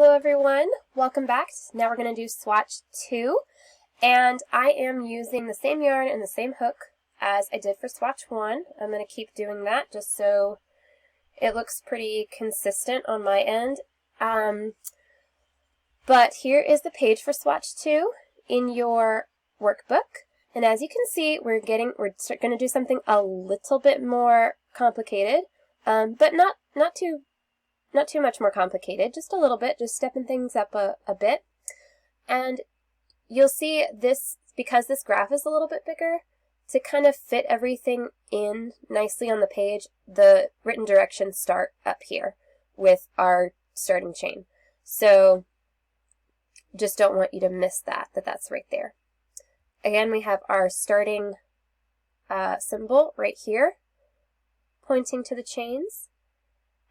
Hello everyone, welcome back. Now we're going to do Swatch 2, and I am using the same yarn and the same hook as I did for Swatch 1. I'm going to keep doing that just so it looks pretty consistent on my end. But here is the page for Swatch 2 in your workbook, and as you can see, we're going to do something a little bit more complicated, but not too much more complicated, just a little bit, just stepping things up a bit. And you'll see this, because this graph is a little bit bigger, to kind of fit everything in nicely on the page, the written directions start up here with our starting chain. So just don't want you to miss that's right there. Again, we have our starting symbol right here, pointing to the chains.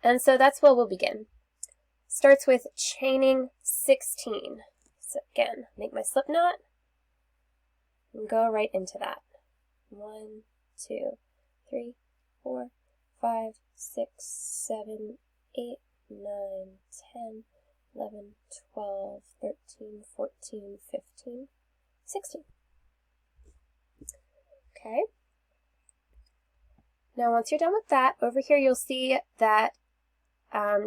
And so that's where we'll begin. Starts with chaining 16. So again, make my slip knot and go right into that. 1, 2, 3, 4, 5, 6, 7, 8, 9, 10, 11, 12, 13, 14, 15, 16. Okay. Now once you're done with that, over here you'll see that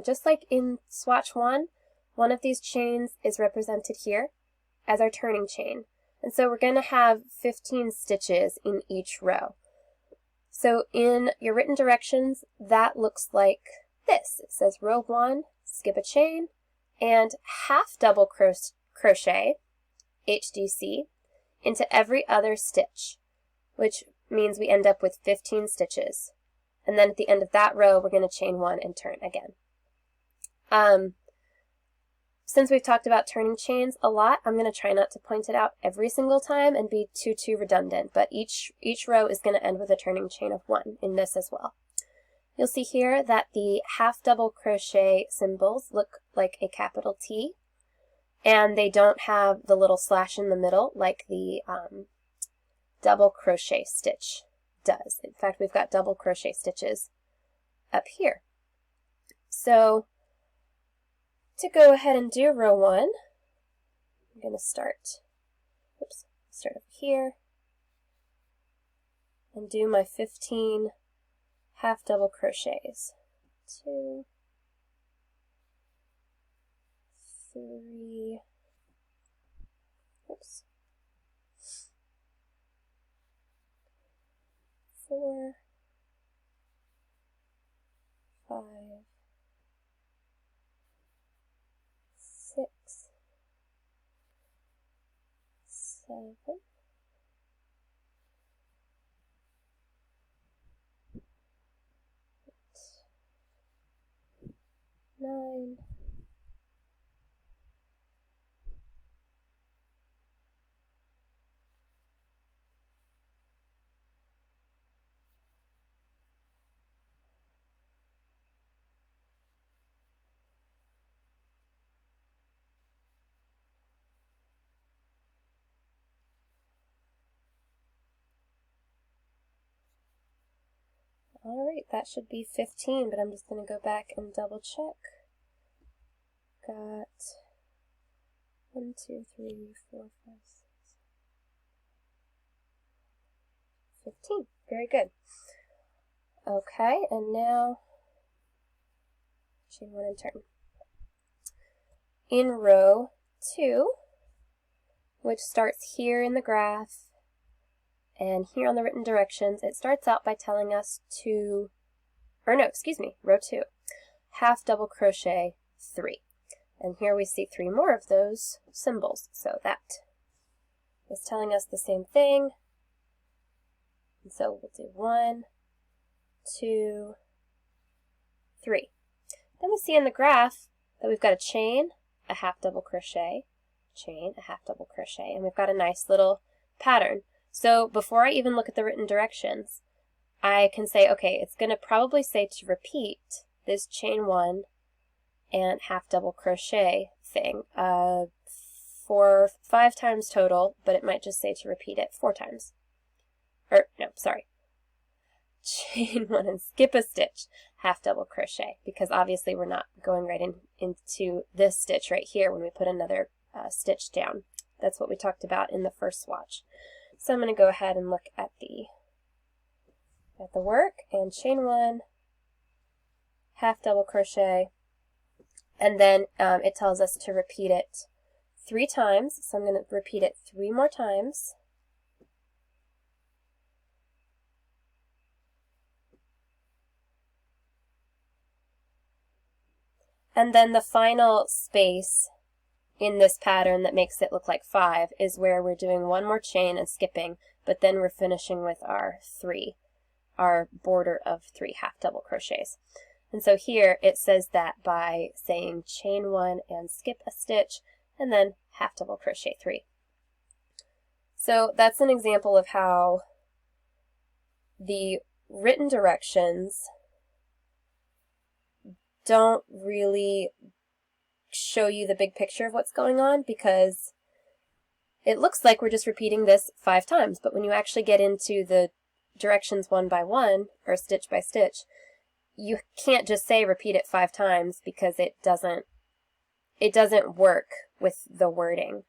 just like in Swatch 1, one of these chains is represented here as our turning chain. And so we're going to have 15 stitches in each row. So in your written directions, that looks like this. It says row 1, skip a chain, and half double crochet, HDC, into every other stitch, which means we end up with 15 stitches. And then at the end of that row, we're going to chain 1 and turn again. Since we've talked about turning chains a lot, I'm going to try not to point it out every single time and be too redundant, but each row is going to end with a turning chain of 1 in this as well. You'll see here that the half double crochet symbols look like a capital T, and they don't have the little slash in the middle like the double crochet stitch does. In fact, we've got double crochet stitches up here. So to go ahead and do row 1, I'm going to start over here and do my 15 half double crochets. 2, 3, 4, 5, 6, 7, 9, 'Alright, that should be 15, but I'm just going to go back and double check. Got 1, 2, 3, 4, 5, 6, 15. Very good. Okay, and now chain 1 and turn. In row 2, which starts here in the graph, and here on the written directions, it starts out by telling us row 2, half double crochet 3. And here we see 3 more of those symbols. So that is telling us the same thing. And so we'll do 1, 2, 3. Then we see in the graph that we've got a chain, a half double crochet, chain, a half double crochet, and we've got a nice little pattern. So before I even look at the written directions, I can say, okay, it's going to probably say to repeat this chain 1 and half double crochet thing for 5 times total, but it might just say to repeat it 4 times. Or, no, sorry. chain one and skip a stitch, half double crochet, because obviously we're not going right into this stitch right here when we put another stitch down. That's what we talked about in the first swatch. So I'm going to go ahead and look at the work and chain one, half double crochet, and then it tells us to repeat it 3 times. So I'm going to repeat it 3 more times. And then the final space in this pattern that makes it look like 5 is where we're doing 1 more chain and skipping, but then we're finishing with our border of 3 half double crochets. And so here it says that by saying chain 1 and skip a stitch, and then half double crochet 3. So that's an example of how the written directions don't really show you the big picture of what's going on, because it looks like we're just repeating this 5 times, but when you actually get into the directions one by one, or stitch by stitch, you can't just say repeat it 5 times, because it doesn't work with the wording.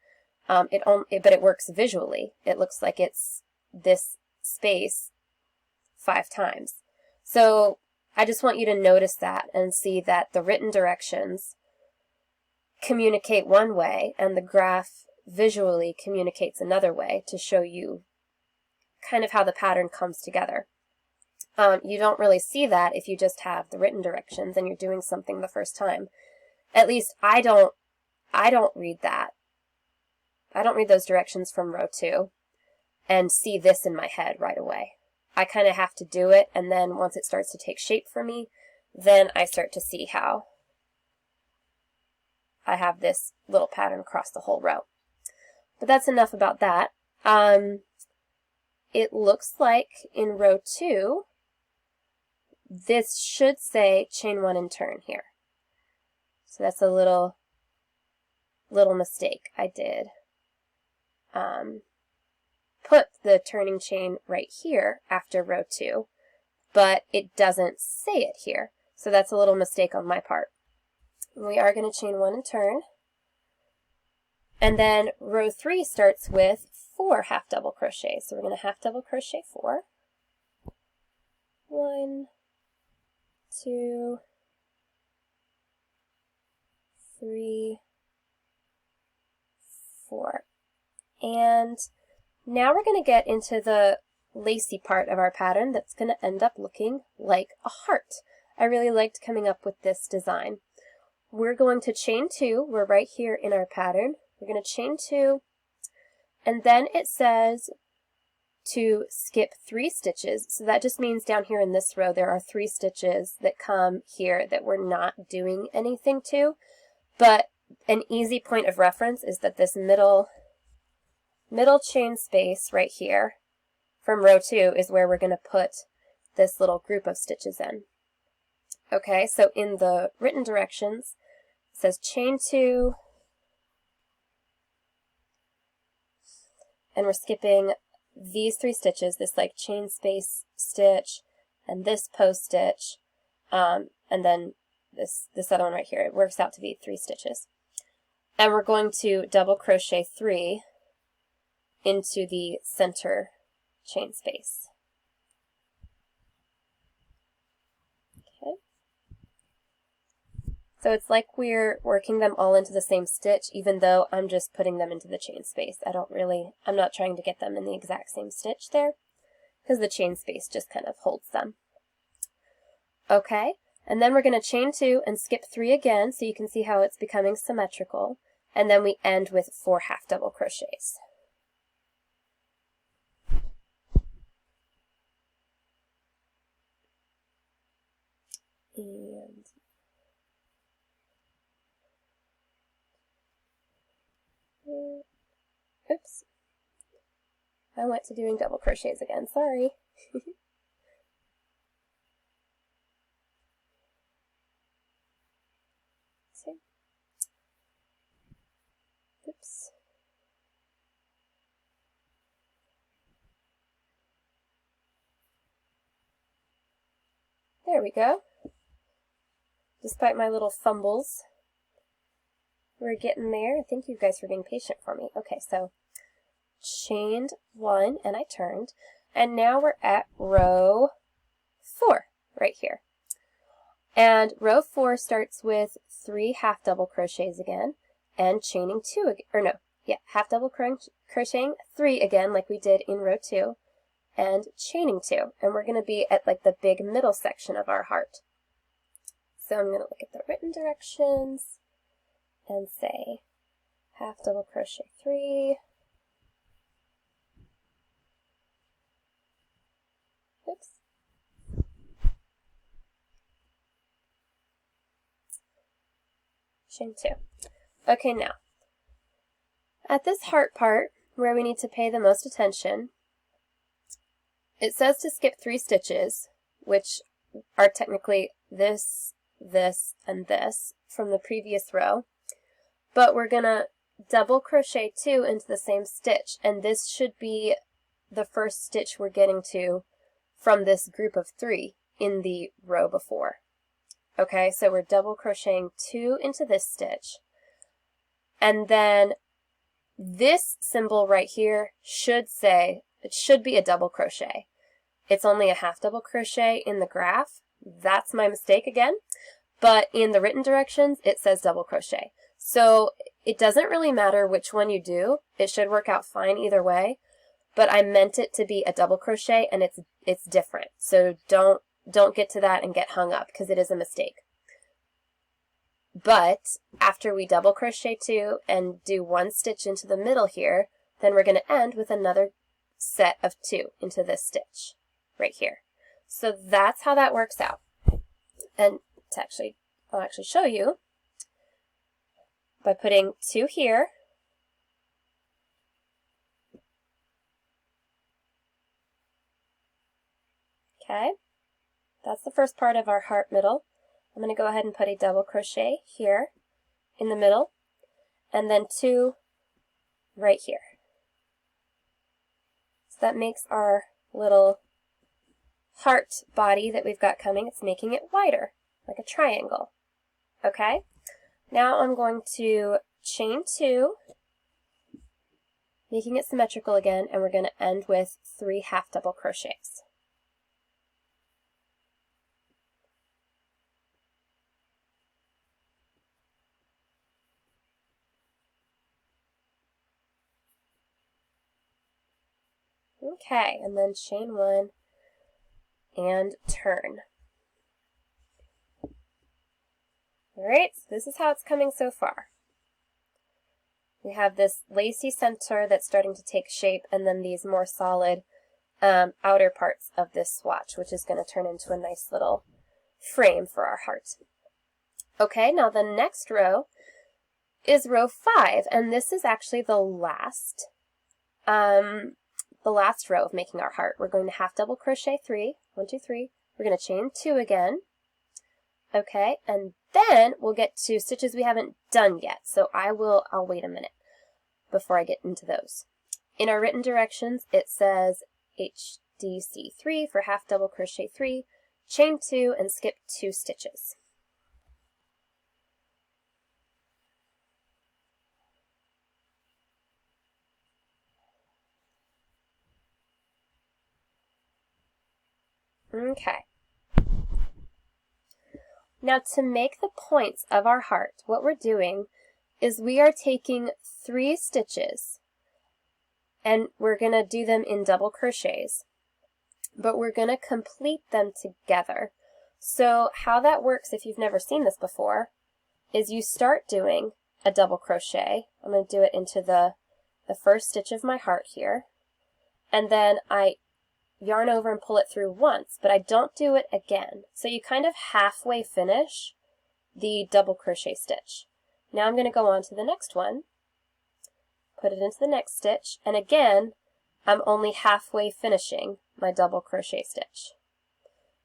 But it works visually. It looks like it's this space 5 times. So I just want you to notice that and see that the written directions communicate one way and the graph visually communicates another way to show you kind of how the pattern comes together. You don't really see that if you just have the written directions and you're doing something the first time. At least I don't read that. I don't read those directions from row 2 and see this in my head right away. I kind of have to do it, and then once it starts to take shape for me, then I start to see how I have this little pattern across the whole row. But that's enough about that. It looks like in row 2, this should say chain 1 and turn here. So that's a little mistake I did. Put the turning chain right here after row 2, but it doesn't say it here. So that's a little mistake on my part. We are going to chain 1 and turn. And then row 3 starts with 4 half double crochets. So we're going to half double crochet 4. 1, 2, 3, 4. And now we're going to get into the lacy part of our pattern that's going to end up looking like a heart. I really liked coming up with this design. We're going to chain 2. We're right here in our pattern. We're going to chain 2, and then it says to skip 3 stitches. So that just means down here in this row there are 3 stitches that come here that we're not doing anything to. But an easy point of reference is that this middle chain space right here from row 2 is where we're going to put this little group of stitches in. Okay, so in the written directions, it says chain 2, and we're skipping these 3 stitches, this like chain space stitch, and this post stitch, and then this other one right here. It works out to be 3 stitches. And we're going to double crochet 3 into the center chain space. Okay. So it's like we're working them all into the same stitch, even though I'm just putting them into the chain space. I'm not trying to get them in the exact same stitch there, because the chain space just kind of holds them. Okay, and then we're going to chain 2 and skip 3 again, so you can see how it's becoming symmetrical, and then we end with 4 half double crochets. And oops, I went to doing double crochets again, sorry. See? Oops. There we go. Despite my little fumbles, we're getting there. Thank you guys for being patient for me. Okay, so chained 1 and I turned, and now we're at row 4 right here. And row 4 starts with 3 half double crochets again, and chaining 2 again, or no, yeah, half double crocheting 3 again like we did in row 2, and chaining 2. And we're going to be at like the big middle section of our heart. So I'm going to look at the written directions and say half double crochet 3, oops, chain 2. Okay, now, at this heart part, where we need to pay the most attention, it says to skip 3 stitches, which are technically this, this, and this from the previous row, but we're going to double crochet 2 into the same stitch, and this should be the first stitch we're getting to from this group of 3 in the row before. Okay, so we're double crocheting 2 into this stitch, and then this symbol right here should say, it should be a double crochet. It's only a half double crochet in the graph. That's my mistake again. But in the written directions, it says double crochet. So it doesn't really matter which one you do. It should work out fine either way. But I meant it to be a double crochet, and it's different. So don't get to that and get hung up, because it is a mistake. But after we double crochet 2 and do 1 stitch into the middle here, then we're going to end with another set of 2 into this stitch right here. So that's how that works out. And I'll actually show you by putting 2 here, okay, that's the first part of our heart middle. I'm going to go ahead and put a double crochet here in the middle, and then 2 right here. So that makes our little heart body that we've got coming, it's making it wider, like a triangle. Okay? Now I'm going to chain 2, making it symmetrical again, and we're going to end with 3 half double crochets. Okay, and then chain 1 and turn. Alright, so this is how it's coming so far. We have this lacy center that's starting to take shape, and then these more solid outer parts of this swatch, which is going to turn into a nice little frame for our heart. Okay, now the next row is row 5, and this is actually the last row of making our heart. We're going to half double crochet 3, 1, 2, 3. We're going to chain 2 again. Okay, and then we'll get to stitches we haven't done yet. So I'll wait a minute before I get into those. In our written directions, it says HDC 3 for half double crochet 3, chain 2, and skip 2 stitches. Okay. Now to make the points of our heart, what we're doing is we are taking 3 stitches and we're going to do them in double crochets, but we're going to complete them together. So how that works, if you've never seen this before, is you start doing a double crochet. I'm going to do it into the first stitch of my heart here, and then I yarn over and pull it through once, but I don't do it again. So you kind of halfway finish the double crochet stitch. Now I'm going to go on to the next one, put it into the next stitch, and again, I'm only halfway finishing my double crochet stitch.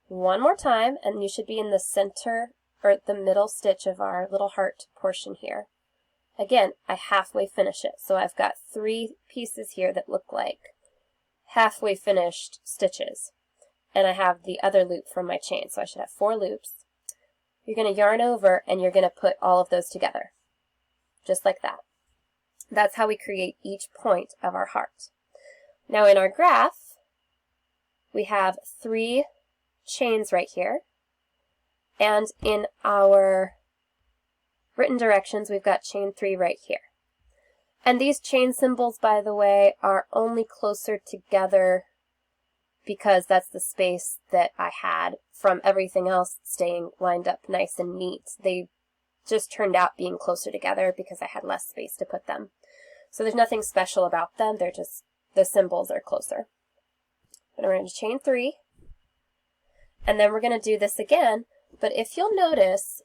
One more time, and you should be in the center, or the middle stitch of our little heart portion here. Again, I halfway finish it, so I've got 3 pieces here that look like halfway finished stitches. and I have the other loop from my chain, so I should have 4 loops. You're going to yarn over and you're going to put all of those together, just like that. That's how we create each point of our heart. Now in our graph, we have 3 chains right here, and in our written directions, we've got chain 3 right here. And these chain symbols, by the way, are only closer together because that's the space that I had from everything else staying lined up nice and neat. They just turned out being closer together because I had less space to put them. So there's nothing special about them, they're just, the symbols are closer. But we're going to chain 3, and then we're going to do this again, but if you'll notice,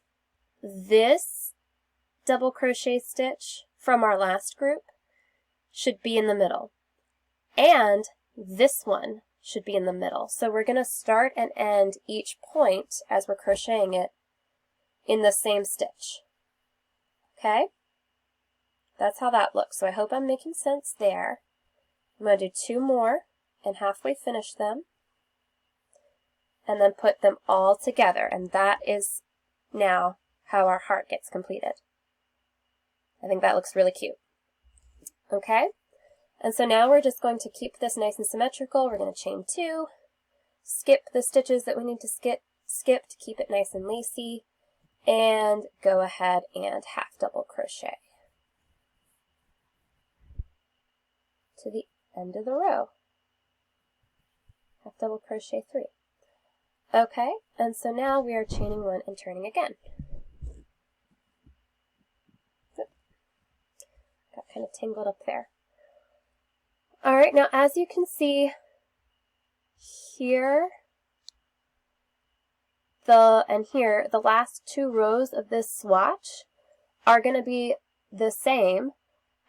this double crochet stitch from our last group should be in the middle, and this one should be in the middle. So we're going to start and end each point as we're crocheting it in the same stitch. Okay? That's how that looks. So I hope I'm making sense there. I'm going to do 2 more and halfway finish them, and then put them all together, and that is now how our heart gets completed. I think that looks really cute. Okay? And so now we're just going to keep this nice and symmetrical. We're going to chain 2, skip the stitches that we need to skip to keep it nice and lacy, and go ahead and half double crochet to the end of the row. Half double crochet 3. Okay, and so now we are chaining 1 and turning again. Got kind of tangled up there. Alright, now as you can see here, the last 2 rows of this swatch are going to be the same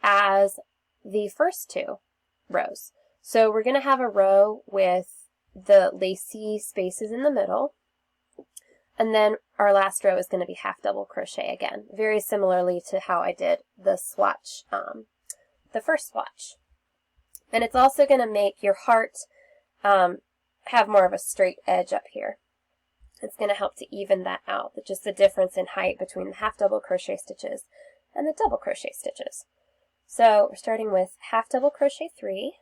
as the first 2 rows. So we're going to have a row with the lacy spaces in the middle, and then our last row is going to be half double crochet again, very similarly to how I did the swatch, the first swatch. And it's also going to make your heart have more of a straight edge up here. It's going to help to even that out, just the difference in height between the half double crochet stitches and the double crochet stitches. So we're starting with half double crochet 3,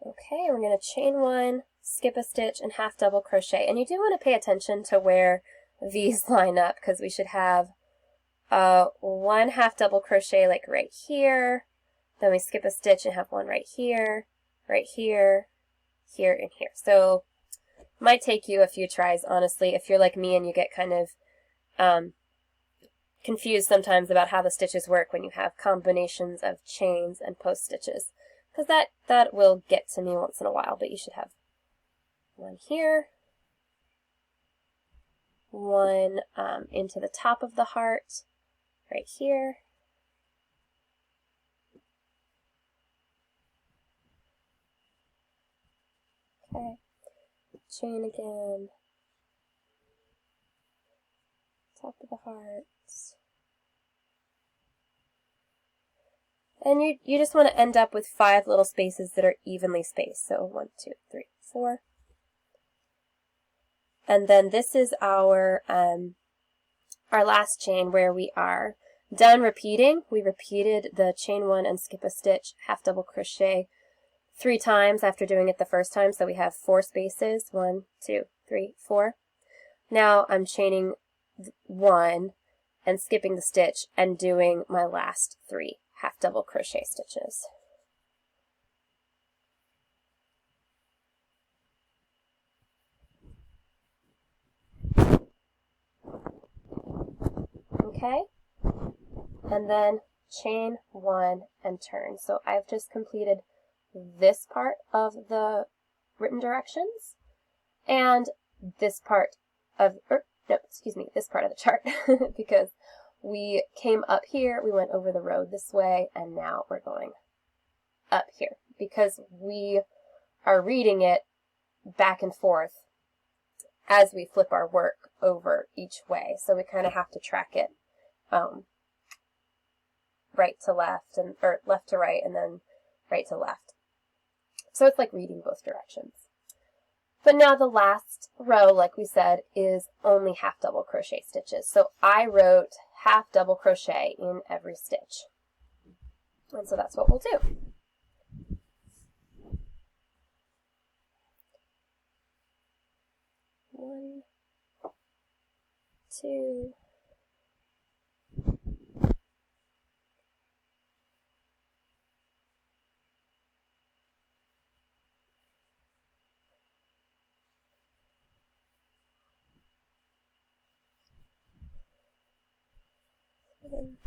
okay, we're going to chain 1, skip a stitch, and half double crochet. And you do want to pay attention to where these line up, because we should have 1 half double crochet like right here, then we skip a stitch and have 1 right here, here, and here. So it might take you a few tries, honestly, if you're like me and you get kind of confused sometimes about how the stitches work when you have combinations of chains and post stitches, because that will get to me once in a while. But you should have 1 here, 1 into the top of the heart right here, okay, chain again, top of the heart, and you just want to end up with 5 little spaces that are evenly spaced. So 1, 2, 3, 4. And then this is our last chain where we are done repeating. We repeated the chain 1 and skip a stitch, half double crochet 3 times after doing it the first time. So we have 4 spaces, 1, 2, 3, 4. Now I'm chaining 1 and skipping the stitch and doing my last 3 half double crochet stitches. Okay, and then chain 1 and turn. So I've just completed this part of the written directions and this part of, this part of the chart because we came up here, we went over the road this way, and now we're going up here because we are reading it back and forth as we flip our work over each way. So we kind of have to track it right to left, or left to right, and then right to left. So it's like reading both directions. But now the last row, like we said, is only half double crochet stitches. So I wrote half double crochet in every stitch. And so that's what we'll do. One, two, seven,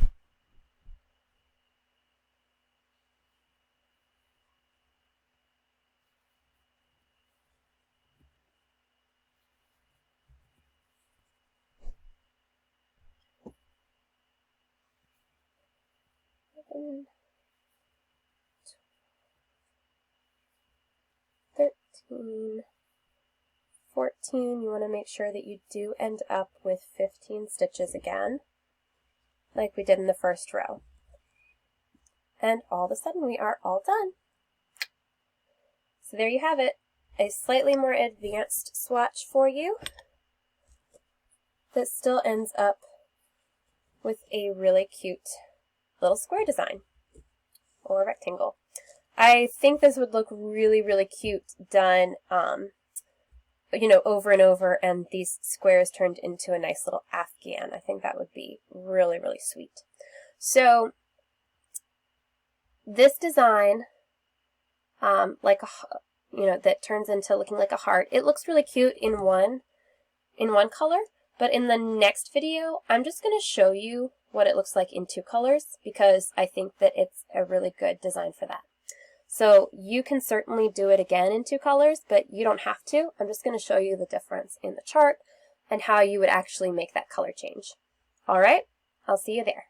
13, 14. You want to make sure that you do end up with 15 stitches again, like we did in the first row. And all of a sudden we are all done. So there you have it, a slightly more advanced swatch for you that still ends up with a really cute little square design or rectangle. I think this would look really, really cute done, you know, over and over, and these squares turned into a nice little afghan. I think that would be really, really sweet. So this design, like a, you know, that turns into looking like a heart. It looks really cute in one color, but in the next video, I'm just going to show you what it looks like in 2 colors because I think that it's a really good design for that. So you can certainly do it again in 2 colors, but you don't have to. I'm just going to show you the difference in the chart and how you would actually make that color change. All right, I'll see you there.